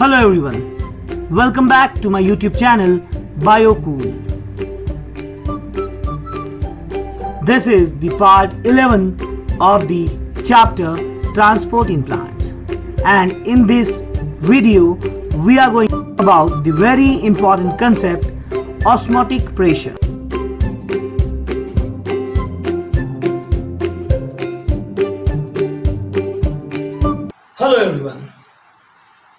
Hello everyone, welcome back to my YouTube channel BioCool. This is the part 11 of the chapter Transport in Plants, and in this video we are going about the very important concept osmotic pressure. Hello everyone,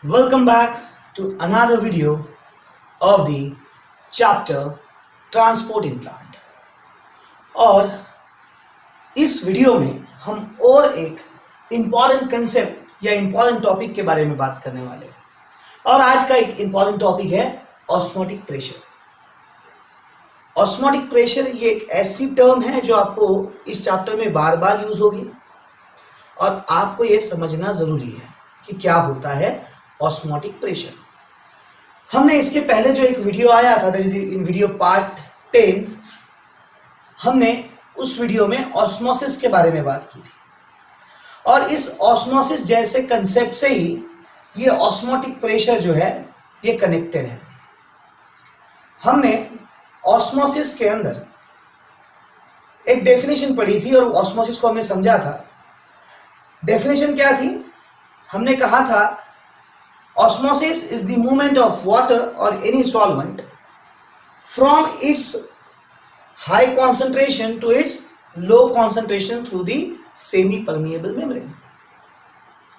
welcome back to another video of the chapter Transport in Plant. और इस video में हम और एक important concept या important topic के बारे में बात करने वाले हैं। और आज का एक इम्पॉर्टेंट टॉपिक है ऑस्मोटिक प्रेशर। ऑस्मोटिक प्रेशर ये एक ऐसी टर्म है जो आपको इस चैप्टर में बार बार यूज होगी और आपको ये समझना जरूरी है कि क्या होता है ऑस्मोटिक प्रेशर। हमने इसके पहले जो एक वीडियो आया था, that is in video part 10, हमने उस वीडियो में ऑस्मोसिस के बारे में बात की थी और इस ऑस्मोसिस जैसे कंसेप्ट से ही ये ऑस्मोटिक प्रेशर जो है ये कनेक्टेड है। हमने ऑस्मोसिस के अंदर एक डेफिनेशन पढ़ी थी और ऑस्मोसिस को हमने समझा था। डेफिनेशन क्या थी? हमने कहा था osmosis is the movement of water और any solvent from its high concentration to its low concentration through the semi permeable membrane.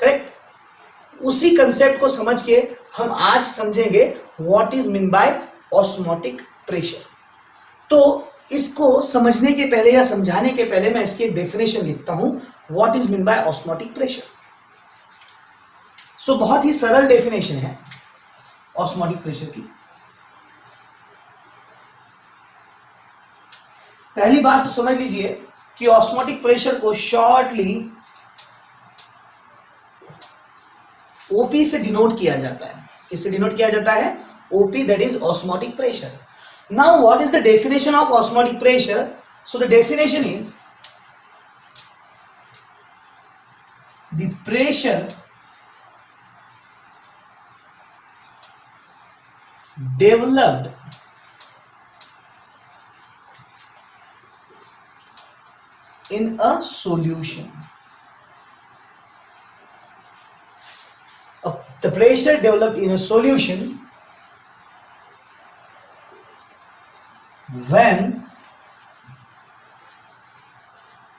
Correct? उसी कंसेप्ट को समझ के हम आज समझेंगे what is mean by osmotic pressure. तो इसको समझने के पहले या समझाने के पहले मैं इसकी डेफिनेशन लिखता हूं, what is mean by osmotic pressure. So बहुत ही सरल डेफिनेशन है ऑस्मोटिक प्रेशर की। पहली बात तो समझ लीजिए कि ऑस्मोटिक प्रेशर को शॉर्टली ओपी से डिनोट किया जाता है। किससे डिनोट किया जाता है? OP, that is osmotic pressure. Now what is the definition of osmotic pressure? So the definition is the pressure developed in a solution. The pressure developed in a solution when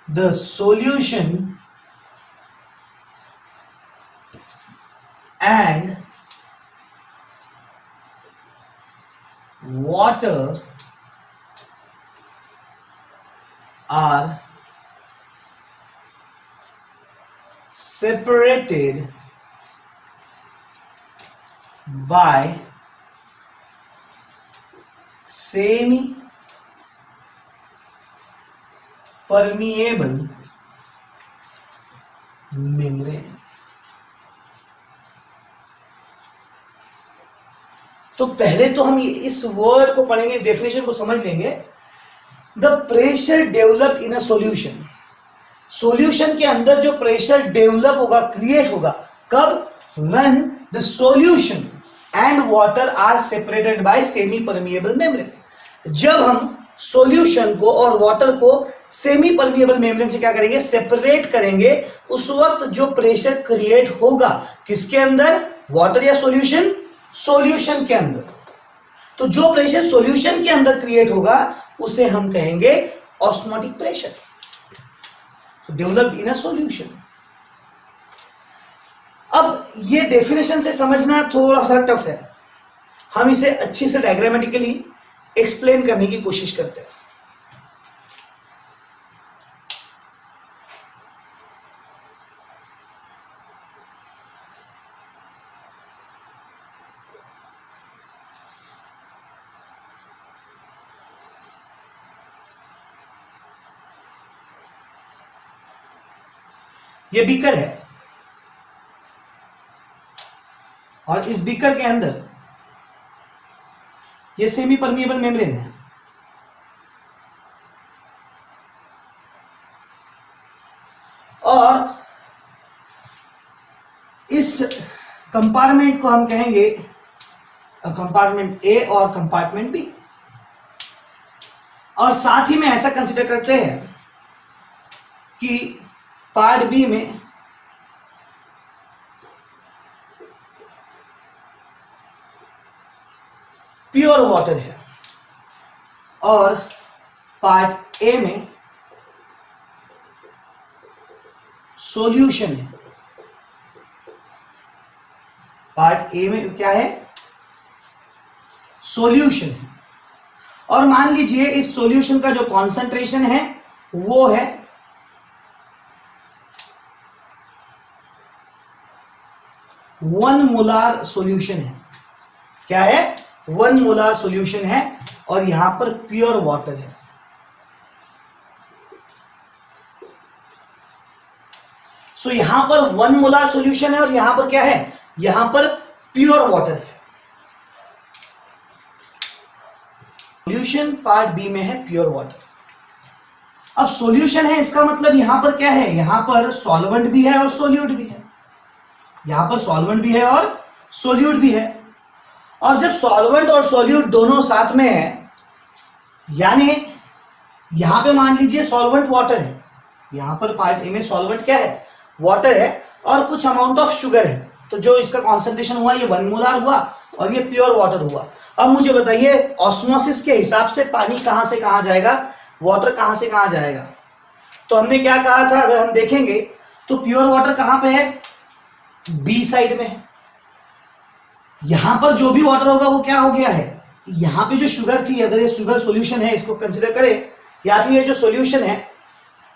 the solution and water are separated by semi permeable membrane। तो पहले तो हम इस word को पढ़ेंगे, इस definition को समझ लेंगे। The pressure develop in a solution. Solution के अंदर जो प्रेशर डेवलप होगा, क्रिएट होगा, कब? When the solution and water are separated by semi permeable membrane. जब हम सॉल्यूशन को और वाटर को सेमी परमिएबल मेम्ब्रेन से क्या करेंगे? सेपरेट करेंगे। उस वक्त जो प्रेशर क्रिएट होगा किसके अंदर? वाटर या सॉल्यूशन? सॉल्यूशन के अंदर। तो जो प्रेशर सॉल्यूशन के अंदर क्रिएट होगा उसे हम कहेंगे osmotic pressure, developed in a solution. अब ये डेफिनेशन से समझना थोड़ा सा टफ है, हम इसे अच्छे से डायग्रामेटिकली एक्सप्लेन करने की कोशिश करते हैं। ये बीकर है और इस बीकर के अंदर ये सेमी परमिएबल मेम्ब्रेन है। और इस कंपार्टमेंट को हम कहेंगे कंपार्टमेंट ए और कंपार्टमेंट बी। और साथ ही में ऐसा कंसीडर करते हैं कि पार्ट बी में प्योर वाटर है और पार्ट ए में सॉल्यूशन है। पार्ट ए में क्या है? सॉल्यूशन है। और मान लीजिए इस सॉल्यूशन का जो कॉन्सेंट्रेशन है वो है 1 मोलार सॉल्यूशन है। क्या है? 1 मोलार सॉल्यूशन है और यहां पर प्योर वाटर है। सो यहां पर 1 मोलार सॉल्यूशन है और यहां पर क्या है? यहां पर प्योर वाटर है। सॉल्यूशन पार्ट बी में है प्योर वाटर। अब सॉल्यूशन है, इसका मतलब यहां पर क्या है? यहां पर सॉल्वेंट भी है और सोल्यूट भी है। यहां पर सॉल्वेंट भी है और सोल्यूट भी है। और जब सॉल्वेंट और सोल्यूट दोनों साथ में है, यानी यहां पे मान लीजिए सॉल्वेंट वाटर है, यहां पर पार्ट ए में सॉल्वेंट क्या है? वाटर है और कुछ अमाउंट ऑफ शुगर है। तो जो इसका कॉन्सेंट्रेशन हुआ ये 1 मोलार हुआ और ये प्योर वाटर हुआ। अब मुझे बताइए ऑस्मोसिस के हिसाब से पानी कहां से कहां जाएगा, वाटर कहां से कहां जाएगा? तो हमने क्या कहा था, अगर हम देखेंगे तो प्योर वाटर कहां पे है? बी साइड में है। यहां पर जो भी वाटर होगा वो क्या हो गया है? यहां पे जो शुगर थी, अगर ये शुगर सॉल्यूशन है, इसको कंसीडर करें, या फिर ये जो सॉल्यूशन है,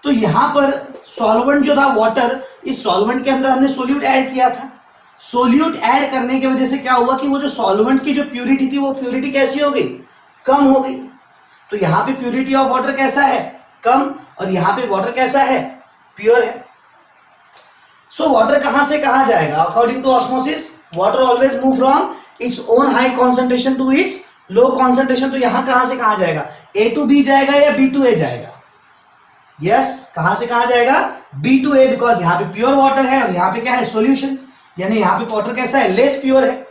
तो यहां पर सॉल्वेंट जो था वाटर, इस सॉल्वेंट के अंदर हमने सोल्यूट ऐड किया था। सोल्यूट ऐड करने की वजह से क्या हुआ कि वो जो सॉल्वेंट की जो प्यूरिटी थी वो प्यूरिटी कैसी हो गई? कम हो गई। तो यहां पे प्यूरिटी ऑफ वाटर कैसा है? कम। और यहां पे वाटर कैसा है? प्योर है। सो वाटर कहां से कहां जाएगा? According to osmosis water always move from its own high concentration to its low concentration. तो यहां कहां से कहां जाएगा? ए टू बी जाएगा या बी टू ए जाएगा? यस, कहां से कहां जाएगा? बी टू ए, बिकॉज यहां पे प्योर वाटर है और यहां पे क्या है? सॉल्यूशन, यानी यहां पे वाटर कैसा है? लेस प्योर है।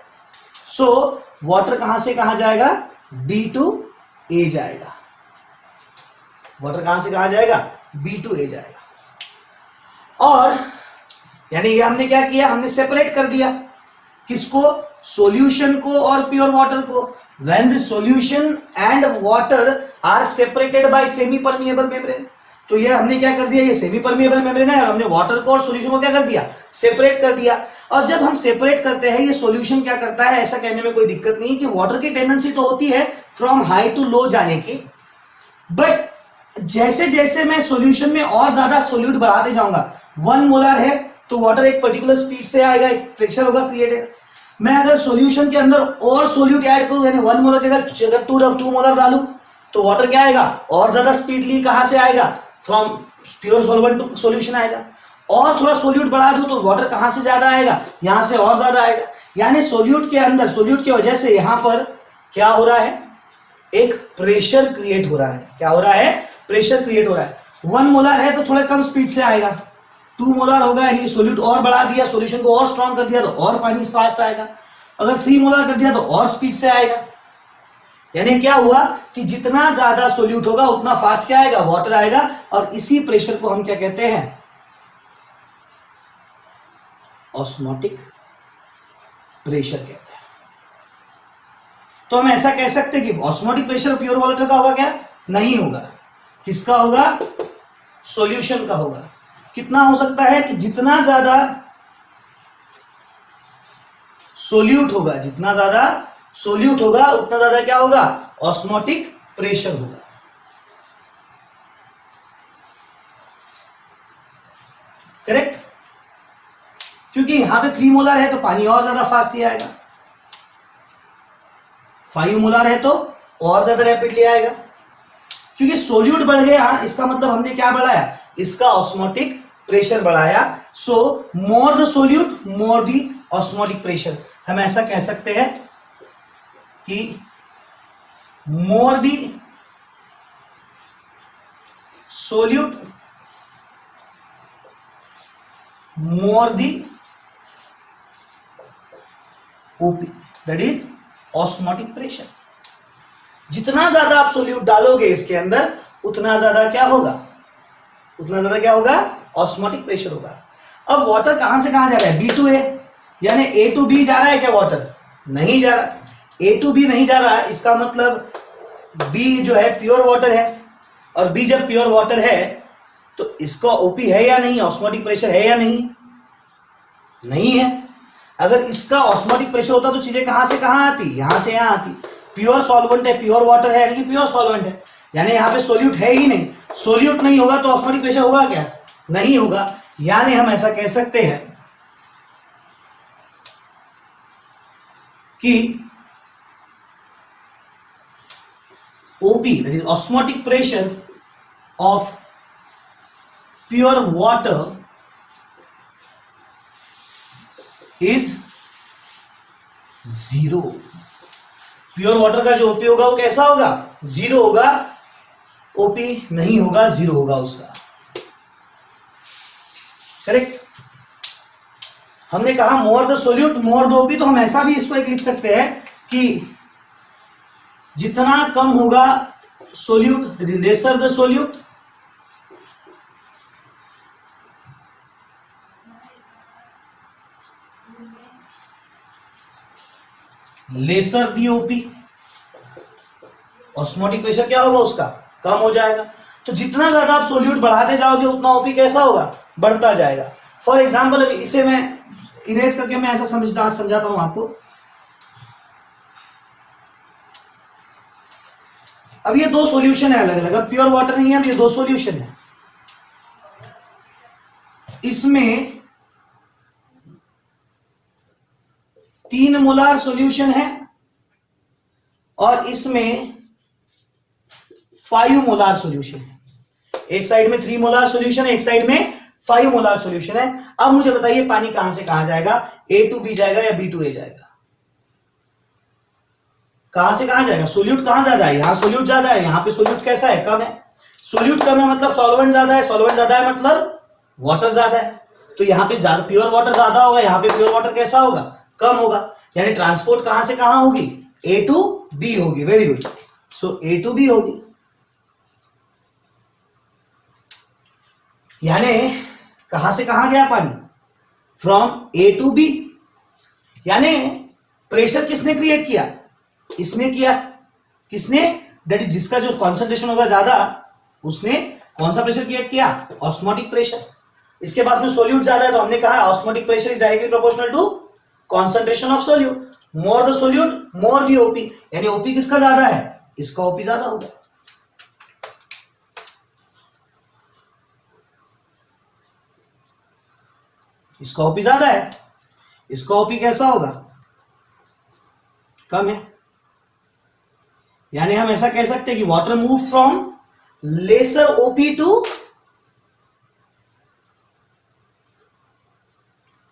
सो वाटर कहां से कहां जाएगा? बी टू ए जाएगा। वाटर कहां से कहां जाएगा? बी टू ए जाएगा। और यानी ये हमने क्या किया? हमने सेपरेट कर दिया। किसको? सॉल्यूशन को और प्योर वाटर को। When the solution and water are separated by semi permeable membrane, तो ये हमने क्या कर दिया? ये सेमी परमिएबल मेम्ब्रेन है और हमने वाटर को और सॉल्यूशन को क्या कर दिया? सेपरेट कर दिया। और जब हम सेपरेट करते हैं, ये सॉल्यूशन क्या करता है? ऐसा कहने में कोई दिक्कत नहीं कि वाटर की टेंडेंसी तो होती है फ्रॉम हाई टू लो जाने की, बट जैसे जैसे मैं सॉल्यूशन में और ज्यादा सोल्यूट बढ़ाते जाऊंगा, 1 मोलार है तो वाटर एक पर्टिकुलर स्पीड से आएगा, एक प्रेशर होगा क्रिएटेड। मैं अगर सॉल्यूशन के अंदर और सोल्यूट ऐड करूं, यानी 1 मोलर के अगर 2 मोलर डालूं, तो वाटर क्या आएगा? और ज्यादा स्पीडली कहां से आएगा? From pure solvent to solution आएगा। और थोड़ा सोल्यूट बढ़ा दूं तो वाटर कहां से ज्यादा आएगा? यहां से और ज्यादा आएगा। यानी सोल्यूट के अंदर, सोल्यूट की वजह से यहां पर क्या हो रहा है? एक प्रेशर क्रिएट हो रहा है। क्या हो रहा है? प्रेशर क्रिएट हो रहा है। 1 मोलर है तो थोड़ा कम स्पीड से आएगा। 2 मोलर होगा यानी सोल्यूट और बढ़ा दिया, सॉल्यूशन को और स्ट्रॉन्ग कर दिया तो और पानी फास्ट आएगा। अगर 3 मोलर कर दिया तो और स्पीड से आएगा। यानी क्या हुआ कि जितना ज्यादा सोल्यूट होगा उतना फास्ट क्या आएगा? वाटर आएगा। और इसी प्रेशर को हम क्या कहते हैं? ऑस्मोटिक प्रेशर कहते हैं। तो हम ऐसा कह सकते हैं कि ऑस्मोटिक प्रेशर प्योर वाटर का होगा क्या? नहीं होगा। किसका होगा? सॉल्यूशन का होगा। कितना हो सकता है कि जितना ज्यादा सोल्यूट होगा, जितना ज्यादा सोल्यूट होगा उतना ज्यादा क्या होगा? ऑस्मोटिक प्रेशर होगा। करेक्ट? क्योंकि यहां पे 3 मोलर है तो पानी और ज्यादा फास्ट ही आएगा, 5 मोलर है तो और ज्यादा रैपिडली आएगा। क्योंकि सोल्यूट बढ़ गया, इसका मतलब हमने क्या बढ़ाया? इसका ऑस्मोटिक प्रेशर बढ़ाया। So more the solute more the osmotic pressure. हम ऐसा कह सकते हैं कि more the solute more the OP that is osmotic pressure. जितना ज्यादा आप सोल्यूट डालोगे इसके अंदर उतना ज्यादा क्या होगा, उतना ज्यादा क्या होगा, ऑस्मोटिक प्रेशर होगा। अब वाटर कहां से कहां जा रहा है, बी टू ए, यानी ए टू बी जा रहा है क्या वाटर, नहीं जा रहा। ए टू बी नहीं जा रहा है, इसका मतलब बी जो है प्योर वाटर है, और बी जब प्योर वाटर है तो इसका ओपी है या नहीं, ऑस्मोटिक प्रेशर है या नहीं, नहीं है। अगर इसका ऑस्मोटिक प्रेशर होता तो चीजें कहां से कहां आती, यहां से यहां आती। प्योर सॉल्वेंट है, प्योर वाटर है, यानी कि प्योर सॉल्वेंट है, यानी यहां पे सोल्यूट है ही नहीं। सोल्यूट नहीं होगा तो ऑस्मोटिक प्रेशर होगा क्या, नहीं होगा। यानी हम ऐसा कह सकते हैं कि OP that is osmotic pressure of pure water is 0। Pure water का जो ओपी होगा वो कैसा होगा, 0 होगा। ओपी नहीं होगा, 0 होगा उसका, करेक्ट। हमने कहा मोर the solute more the OP, तो हम ऐसा भी इसको एक लिख सकते हैं कि जितना कम होगा solute lesser the solute, lesser the OP, osmotic pressure क्या होगा उसका, कम हो जाएगा। तो जितना ज्यादा आप सोल्यूट बढ़ाते जाओगे उतना ओपी कैसा होगा, बढ़ता जाएगा। फॉर एग्जाम्पल अभी इसे मैं इरेज करके मैं ऐसा समझाता हूं आपको। अब ये दो सॉल्यूशन है अलग अलग, अब प्योर वाटर नहीं है, अब ये दो सॉल्यूशन है। इसमें 3 मोलार सॉल्यूशन है और इसमें 5 मोलार सॉल्यूशन है। एक साइड में 3 मोलार सॉल्यूशन है, एक साइड में 5 मोलार सॉल्यूशन है। अब मुझे बताइए पानी कहां से कहां जाएगा, ए टू बी जाएगा या बी टू ए जाएगा, कहां से कहां जाएगा। सोल्यूट कहां ज्यादा है, यहां सोल्यूट ज्यादा है, यहां पे सोल्यूट कैसा है, कम है। सोल्यूट कम है मतलब सॉल्वेंट ज्यादा है, सॉल्वेंट ज्यादा है मतलब वाटर ज्यादा है। तो यहाँ पे ज्यादा प्योर वाटर ज्यादा होगा, यहाँ पे प्योर वाटर कैसा होगा, कम होगा। यानी ट्रांसपोर्ट कहां से कहां होगी, ए टू बी होगी। Very good, so A to B होगी। यानी कहां से कहां गया पानी, फ्रॉम ए टू बी। यानी प्रेशर किसने क्रिएट किया, इसने किया। किसने, दैट इज जिसका जो कॉन्सेंट्रेशन होगा ज्यादा उसने कौन सा प्रेशर क्रिएट किया, ऑस्मोटिक प्रेशर। इसके पास में सोल्यूट ज्यादा है तो हमने कहा osmotic pressure is directly proportional to concentration of solute. More the solute more the OP, यानी ओपी किसका ज्यादा है, इसका ओपी ज्यादा होगा। इसका ओपी ज्यादा है, इसका ओपी कैसा होगा, कम है। यानी हम ऐसा कह सकते हैं कि water move from lesser OP to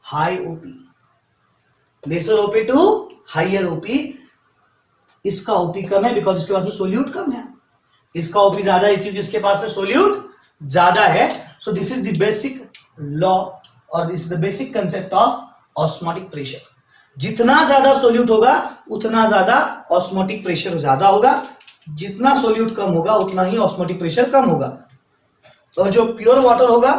high OP, lesser OP to higher OP. इसका ओपी कम है बिकॉज इसके पास में सोल्यूट कम है, इसका ओपी ज्यादा है क्योंकि इसके पास में सोल्यूट ज्यादा है। So this is the basic law और this is the basic concept of osmotic pressure. जितना ज्यादा सोल्यूट होगा उतना ज्यादा ऑस्मोटिक प्रेशर ज्यादा होगा, जितना सोल्यूट कम होगा उतना ही ऑस्मोटिक प्रेशर कम होगा। और जो प्योर वाटर होगा,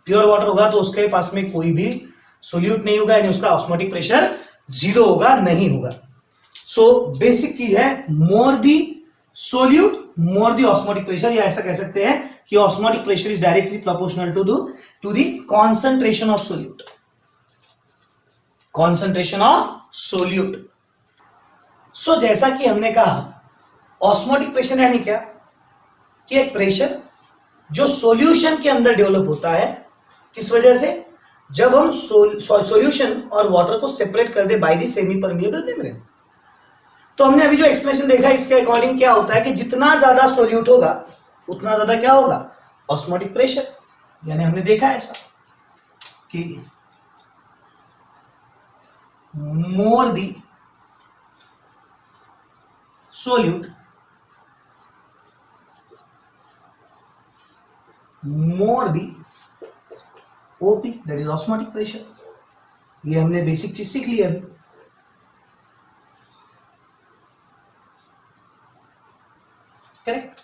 प्योर वाटर होगा तो उसके पास में कोई भी सोल्यूट नहीं होगा, यानी उसका ऑस्मोटिक प्रेशर 0 होगा, नहीं होगा। सो बेसिक चीज है, more the solute more the osmotic pressure, या ऐसा कह सकते हैं कि osmotic pressure is directly proportional to the concentration of solute, concentration of solute. So जैसा कि हमने कहा ऑस्मोटिक प्रेशर यानी क्या, कि एक प्रेशर जो सॉल्यूशन के अंदर डेवलप होता है। किस वजह से, जब हम सॉल्यूशन और वाटर को सेपरेट कर दे by the semi permeable membrane. तो हमने अभी जो एक्सप्रेशन देखा इसके अकॉर्डिंग क्या होता है कि जितना ज्यादा सोल्यूट होगा उतना ज्यादा क्या होगा, ऑस्मोटिक प्रेशर। यानी हमने देखा ऐसा कि more the solute more the OP that is osmotic pressure. ये हमने बेसिक चीज सीख ली अभी। करेक्ट।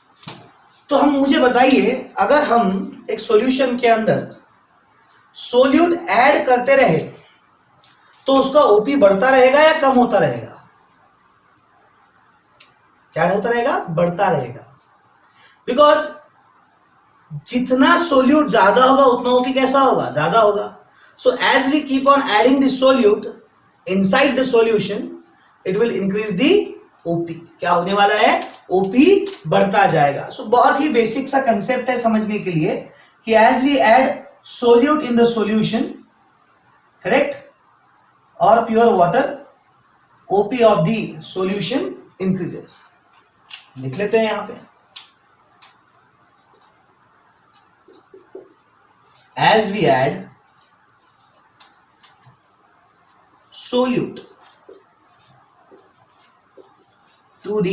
तो हम मुझे बताइए, अगर हम एक सॉल्यूशन के अंदर सोल्यूट ऐड करते रहे तो उसका ओपी बढ़ता रहेगा या कम होता रहेगा? क्या होता रहेगा? बढ़ता रहेगा। बिकॉज जितना सोल्यूट ज्यादा होगा उतना ओपी कैसा होगा? ज्यादा होगा। So as we keep on adding the solute inside the solution, it will increase the OP. क्या होने वाला है? ओपी बढ़ता जाएगा। सो बहुत ही बेसिक सा कंसेप्ट है समझने के लिए कि as we add solute in the solution, correct, और pure water, OP of the solution increases. लिख लेते हैं यहां पे, as we add solute to the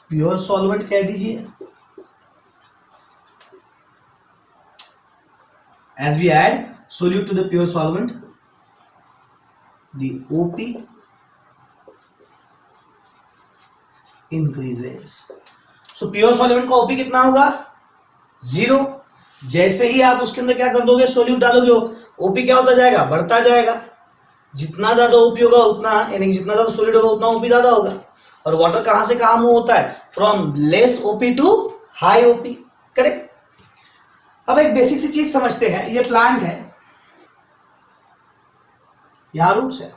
pure solvent, कह दीजिए, as we add solute to the pure solvent, the OP increases. So pure solvent का OP कितना होगा? 0। जैसे ही आप उसके अंदर क्या कर दोगे? सोल्यूट डालोगे, ओपी क्या होता जाएगा? बढ़ता जाएगा। जितना ज्यादा ओपी होगा उतना, यानी जितना ज्यादा सोल्यूट होगा उतना ओपी ज्यादा होगा। और वाटर कहां से कहां मूव होता है? From less OP to high OP, correct. अब एक बेसिक सी चीज समझते हैं। ये प्लांट है, यहां रूट्स है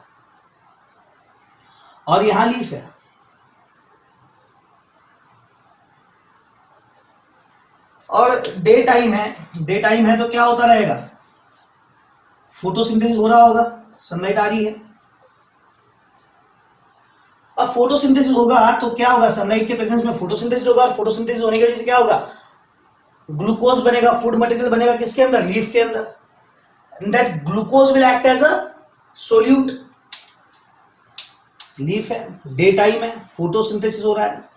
और यहां लीफ है। और डे टाइम है तो क्या होता रहेगा? फोटोसिंथेसिस हो रहा होगा, सनलाइट आ रही है। अब फोटोसिंथेसिस होगा तो क्या होगा? सनलाइट के प्रेजेंस में फोटोसिंथेसिस होगा, और फोटोसिंथेसिस होने की वजह से क्या होगा? ग्लूकोज बनेगा, फूड मटेरियल बनेगा। किसके अंदर? लीफ के अंदर। And that glucose will act as a solute. Leaf है, डे टाइम है, फोटोसिंथेसिस हो रहा है।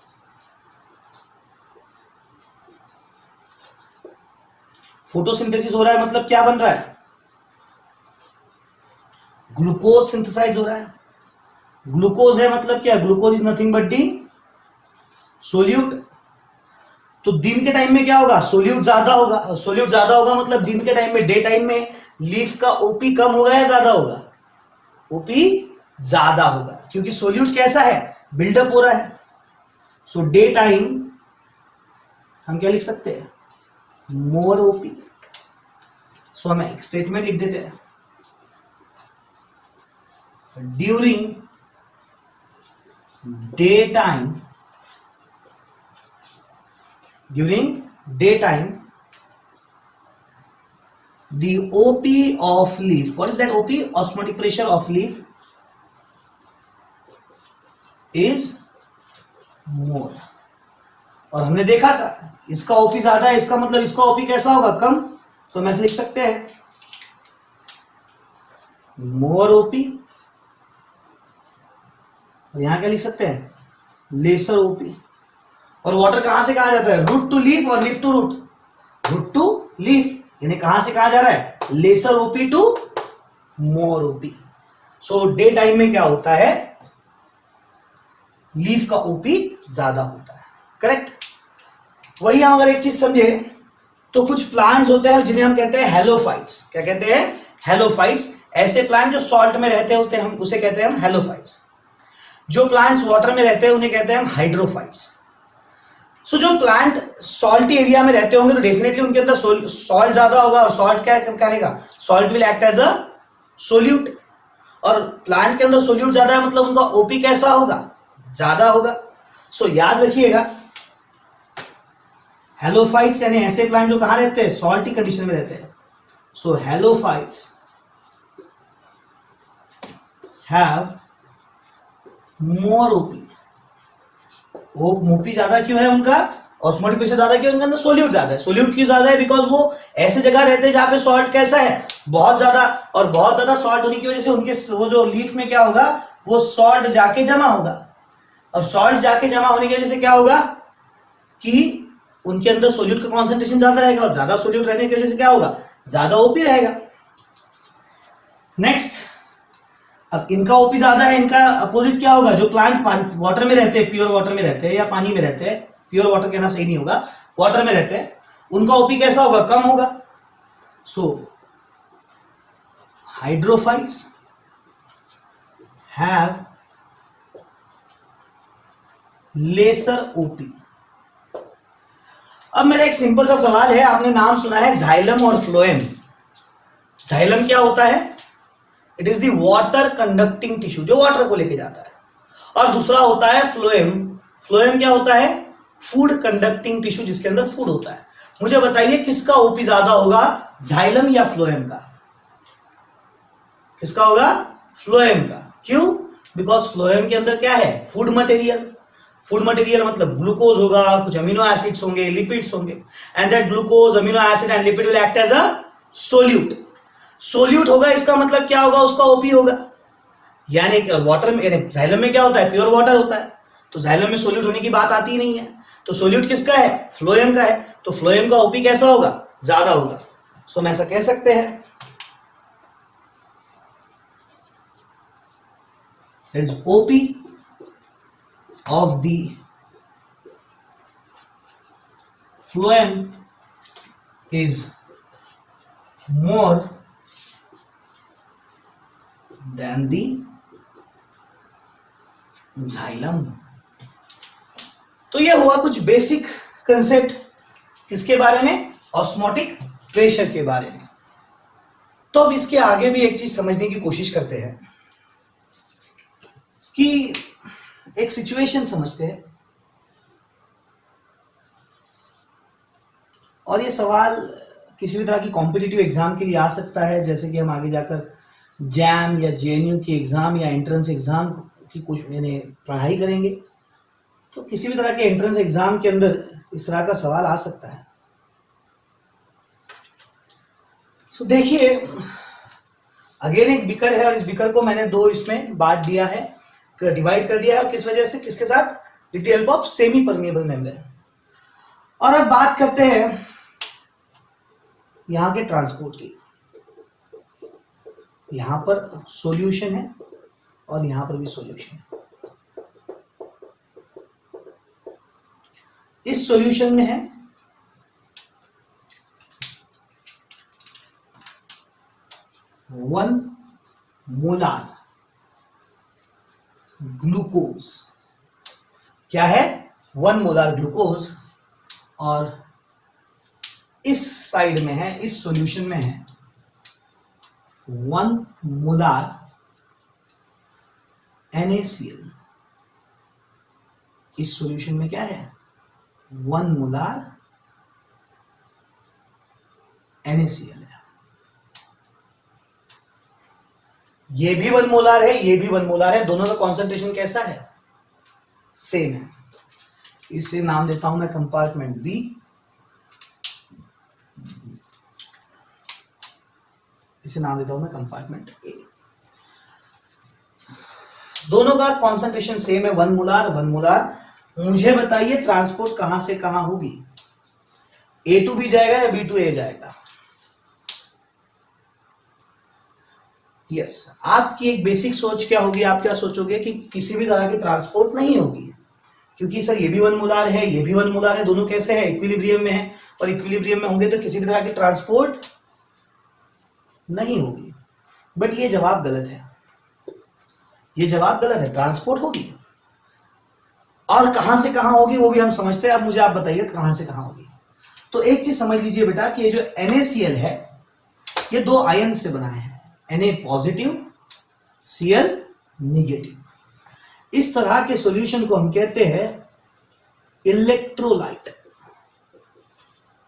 फोटोसिंथेसिस हो रहा है मतलब क्या बन रहा है? ग्लूकोज सिंथेसाइज हो रहा है। ग्लूकोज है मतलब क्या? Glucose is nothing but the solute. तो दिन के टाइम में क्या होगा? सोल्यूट ज्यादा होगा। सोल्यूट ज्यादा होगा मतलब दिन के टाइम में, डे टाइम में लीफ का ओपी कम होगा या ज्यादा होगा? ओपी ज्यादा होगा, क्योंकि सोल्यूट कैसा है? बिल्डअप हो रहा है। सो डे टाइम हम क्या लिख सकते हैं? मोर ओपी। सो हम एक स्टेटमेंट लिख देते हैं, during day time the OP of leaf, what is that OP? Osmotic pressure of leaf is more। और हमने देखा था इसका ओपी ज्यादा है, इसका मतलब इसका ओपी कैसा होगा? कम। तो हम ऐसे लिख सकते हैं, मोर ओपी। और यहां क्या लिख सकते हैं? Laser OP. और वाटर कहां से कहां जाता है? रूट टू लीफ और leaf to root. Root to leaf यानी कहां से कहां जा रहा है? Lesser OP to more OP. So day time में क्या होता है? लीफ का ओपी ज्यादा होता है, करेक्ट। वही हम अगर एक चीज समझे तो कुछ प्लांट्स होते हैं जिन्हें हम कहते हैं हेलोफाइट्स। क्या कहते हैं? हेलोफाइट्स। ऐसे प्लांट जो सॉल्ट में रहते होते हैं, हम उसे कहते हैं हम हेलोफाइट्स। जो प्लांट्स वाटर में रहते हैं उन्हें कहते हैं हम हाइड्रोफाइट्स। सो जो प्लांट सॉल्टी एरिया में रहते होंगे तो डेफिनेटली उनके अंदर सॉल्ट ज्यादा होगा, और सॉल्ट क्या करेगा? Salt will act as a solute. और प्लांट के अंदर सोल्यूट ज्यादा है मतलब उनका ओपी कैसा होगा? ज्यादा होगा। सो याद रखिएगा, हेलोफाइट्स यानी ऐसे प्लांट जो कहां रहते हैं? सॉल्टी कंडीशन में रहते हैं। So halophytes have more OP. OP ज्यादा क्यों है उनका? ऑस्मोटिक प्रेशर ज्यादा क्यों? उनके अंदर सोल्यूट ज्यादा है। सोल्यूट क्यों ज्यादा है? बिकॉज वो ऐसे जगह रहते हैं जहां पे सॉल्ट कैसा है? बहुत ज्यादा। और बहुत ज्यादा सॉल्ट होने की वजह से उनके वो जो लीफ में क्या होगा? वो सॉल्ट जाके जमा होगा। और सॉल्ट जाके जमा होने की वजह से क्या होगा कि उनके अंदर सोल्यूट का कॉन्सेंट्रेशन ज्यादा रहेगा, और ज्यादा सोल्यूट रहने की वजह से क्या होगा? ज्यादा ओपी रहेगा। नेक्स्ट, अब इनका ओपी ज्यादा है, इनका अपोजिट क्या होगा, जो प्लांट वाटर में रहते हैं, प्योर वाटर में रहते हैं या पानी में रहते हैं, प्योर वाटर कहना सही नहीं होगा, वाटर में रहते हैं, उनका ओपी कैसा होगा, कम होगा। सो हाइड्रोफाइट्स हैव लेसर ओपी। अब मेरा एक सिंपल सा सवाल है, आपने नाम सुना है जाइलम और फ्लोएम। जाइलम क्या होता है, it is the water conducting tissue, जो वाटर को लेके जाता है, और दूसरा होता है फ्लोएम। फ्लोएम क्या होता है, फूड कंडक्टिंग टिश्यू, जिसके अंदर फूड होता है। मुझे बताइए किसका ओपी ज्यादा होगा, जाइलम या फ्लोएम का? किसका होगा, फ्लोएम का। क्यों, बिकॉज फ्लोएम के अंदर क्या है, फूड मटेरियल। फूड मटेरियल मतलब ग्लूकोज होगा, कुछ अमीनो एसिड्स होंगे, लिपिड्स होंगे, and that glucose, amino acid and lipid will act as a solute. Solute होगा, इसका मतलब क्या होगा, उसका ओपी होगा। यानी वाटर में, जाइलम में क्या होता है, प्योर वाटर होता है, तो जाइलम में सोल्यूट होने की बात आती ही नहीं है। तो सोल्यूट किसका है, फ्लोएम का है, तो फ्लोएम का ओपी कैसा होगा, ज्यादा होगा। सो हम ऐसा कह सकते हैं, that is OP of the phloem is more than the xylem। तो यह हुआ कुछ बेसिक कंसेप्ट किसके बारे में, ऑस्मोटिक प्रेशर के बारे में। तो अब इसके आगे भी एक चीज समझने की कोशिश करते हैं कि एक सिचुएशन समझते हैं, और ये सवाल किसी भी तरह की कॉम्पिटिटिव एग्जाम के लिए आ सकता है, जैसे कि हम आगे जाकर जैम या जेएनयू की एग्जाम या एंट्रेंस एग्जाम की कुछ पढ़ाई करेंगे, तो किसी भी तरह के एंट्रेंस एग्जाम के अंदर इस तरह का सवाल आ सकता है। तो देखिए, अगेन एक बीकर है, और इस बीकर को मैंने दो इसमें बांट दिया है, डिवाइड कर दिया है, और किस वजह से, किसके साथ, with the help of semi permeable membrane. और अब बात करते हैं यहां के ट्रांसपोर्ट की। यहां पर सॉल्यूशन है और यहां पर भी सॉल्यूशन है। इस सॉल्यूशन में है 1 मोलार ग्लूकोज। क्या है, 1 मोलार ग्लूकोज, और इस साइड में है, इस सॉल्यूशन में है 1 मोलार NaCl। इस सॉल्यूशन में क्या है, 1 मोलार NaCl है। ये भी 1 मोलार है, ये भी 1 मोलार है, दोनों का कॉन्सेंट्रेशन कैसा है, सेम है। इसे नाम देता हूं मैं कंपार्टमेंट बी, इसे नाम देता हूं मैं कंपार्टमेंट ए। दोनों का कॉन्सेंट्रेशन सेम है, 1 मोलार 1 मोलार। मुझे बताइए ट्रांसपोर्ट कहां से कहां होगी, A टू B जाएगा या B टू A जाएगा? यस, आपकी एक बेसिक सोच क्या होगी, आप क्या सोचोगे कि किसी भी तरह की ट्रांसपोर्ट नहीं होगी, क्योंकि सर ये भी 1 मोलार है, ये भी 1 मोलार है, दोनों कैसे हैं, इक्विलिब्रियम में है, और इक्विलिब्रियम में होंगे तो किसी भी तरह की ट्रांसपोर्ट नहीं होगी। बट ये जवाब गलत है, ये जवाब गलत है, ट्रांसपोर्ट होगी। और कहां से कहां होगी वो भी हम समझते हैं। अब मुझे आप बताइए कहां से कहां होगी। तो एक चीज समझ लीजिए बेटा कि ये जो NaCl है, ये 2 आयन से बना है, Na पॉजिटिव, Cl निगेटिव। इस तरह के सॉल्यूशन को हम कहते हैं इलेक्ट्रोलाइट।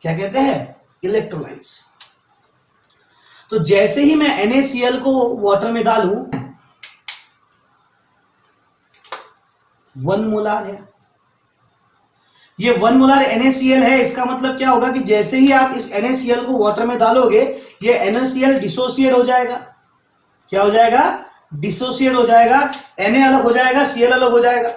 क्या कहते हैं, इलेक्ट्रोलाइट्स। तो जैसे ही मैं NaCl को वाटर में डालूं, 1 मोलार है, ये 1 मोलार NaCl है, इसका मतलब क्या होगा कि जैसे ही आप इस NaCl को वाटर में डालोगे, ये NaCl डिसोसिएट हो जाएगा। क्या हो जाएगा, डिसोसिएट हो जाएगा, Na अलग हो जाएगा, Cl अलग हो जाएगा।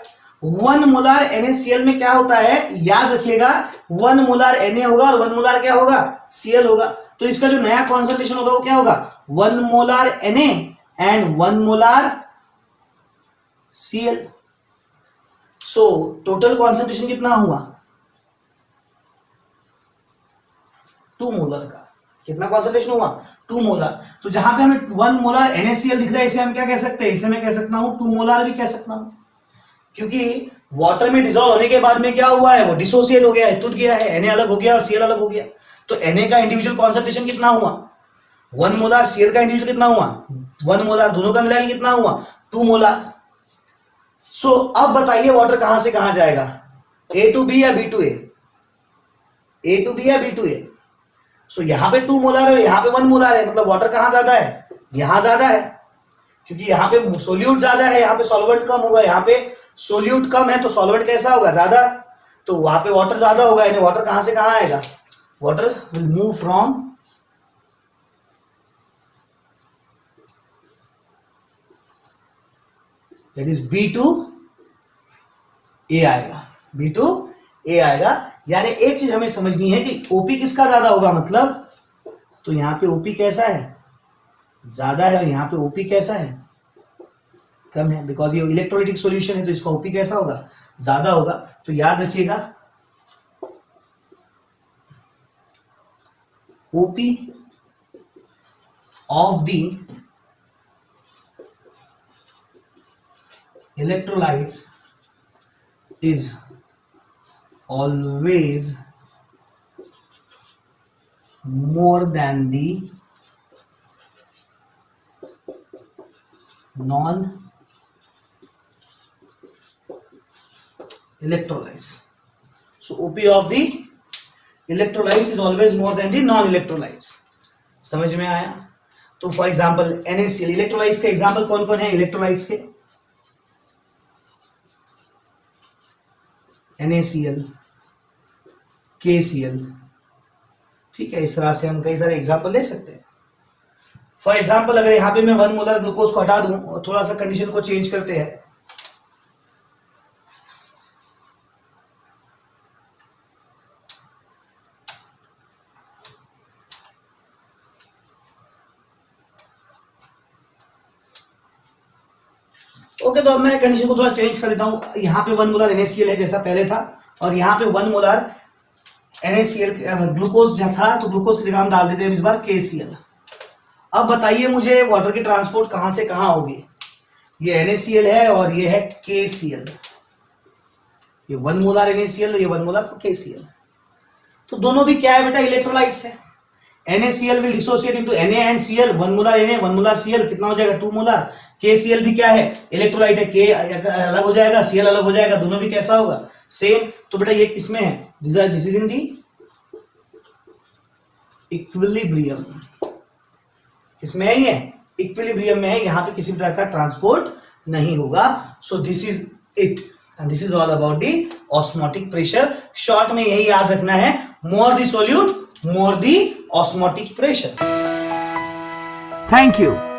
1 मोलार NaCl में क्या होता है, याद रखिएगा, 1 मोलार Na होगा और 1 मोलार क्या होगा, Cl होगा। तो इसका जो नया कॉन्सेंट्रेशन होगा वो क्या होगा, 1 molar Na and 1 molar Cl. So total concentration कितना हुआ? 2 मोलर का। कितना कॉन्सेंट्रेशन हुआ? 2 मोलर। तो जहां पे हमें 1 मोलर NaCl दिख रहा है, इसे हम क्या कह सकते हैं? इसे मैं कह सकता हूं 2 मोलर भी कह सकता हूं, क्योंकि वाटर में डिसॉल्व होने के बाद में क्या हुआ है? वो डिसोसिएट हो गया है, टूट गया है, Na अलग हो गया और Cl अलग हो गया। तो Na का इंडिविजुअल कॉन्सेंट्रेशन कितना हुआ? 1 मोलर। Cl का इंडिविजुअल कितना हुआ? 1 मोलर। दोनों का मिला के कितना हुआ? 2 मोलर। सो अब बताइए वाटर कहां से कहां जाएगा? A to B या B to A? A to B या B to A? सो यहां पे 2 मोलर है, यहां पे 1 मोलर है, मतलब वाटर कहां ज्यादा है? यहां ज्यादा है, क्योंकि यहां पे सोल्यूट ज्यादा है, यहां पे सॉल्वेंट कम होगा। यहां पे सोल्यूट कम है तो सॉल्वेंट कैसा होगा? ज्यादा। तो वहां पे वाटर ज्यादा होगा, यानी वाटर कहां से कहां आएगा? Water will move from that is B to A आएगा, B to A आएगा। यानी एक चीज हमें समझनी है कि OP किसका ज्यादा होगा, मतलब तो यहां पे OP कैसा है? ज्यादा है, और यहां पे OP कैसा है? कम है, बिकॉज ये इलेक्ट्रोलाइटिक सॉल्यूशन है, तो इसका OP कैसा होगा? ज्यादा होगा। तो याद रखिएगा OP of the electrolytes is always more than the non-electrolytes. So OP of the electrolytes is always more than the non-electrolytes. समझ में आया? तो फॉर एग्जाम्पल NaCl, इलेक्ट्रोलाइट्स के एग्जाम्पल कौन कौन है इलेक्ट्रोलाइट्स के? NaCl, KCl, ठीक है। इस तरह से हम कई सारे एग्जाम्पल ले सकते हैं। फॉर एग्जाम्पल अगर यहां पे मैं 1 मोलर ग्लूकोज को हटा दूं और थोड़ा सा कंडीशन को चेंज करते हैं, ओके, तो अब मैं कंडीशन को थोड़ा चेंज कर देता हूं। यहां पे 1 मोलर NaCl है जैसा पहले था, और यहां पे 1 मोलर NaCl ग्लूकोज था, तो ग्लूकोज की जगह हम डाल देते हैं इस बार KCl। अब बताइए मुझे वाटर की ट्रांसपोर्ट कहां से कहां होगी? ये NaCl है और ये है KCl, ये 1 मोलर NaCl, ये 1 मोलर KCl। तो दोनों भी क्या है बेटा? इलेक्ट्रोलाइट्स है। NaCl will dissociate into Na and Cl, 1 molar Na 1 molar Cl, कितना हो जाएगा? 2 मोलर। KCl भी क्या है? इलेक्ट्रोलाइट है, K अलग हो जाएगा, Cl अलग हो जाएगा, दोनों भी कैसा होगा? सेम। तो बेटा ये किसमें है? This is in the equilibrium. किसमें है ये? इक्विलिब्रियम में है, यहां पे किसी तरह का ट्रांसपोर्ट नहीं होगा। So this is it, and this is all about the osmotic pressure. Short में यही याद रखना है, more the solute more the osmotic pressure. Thank you.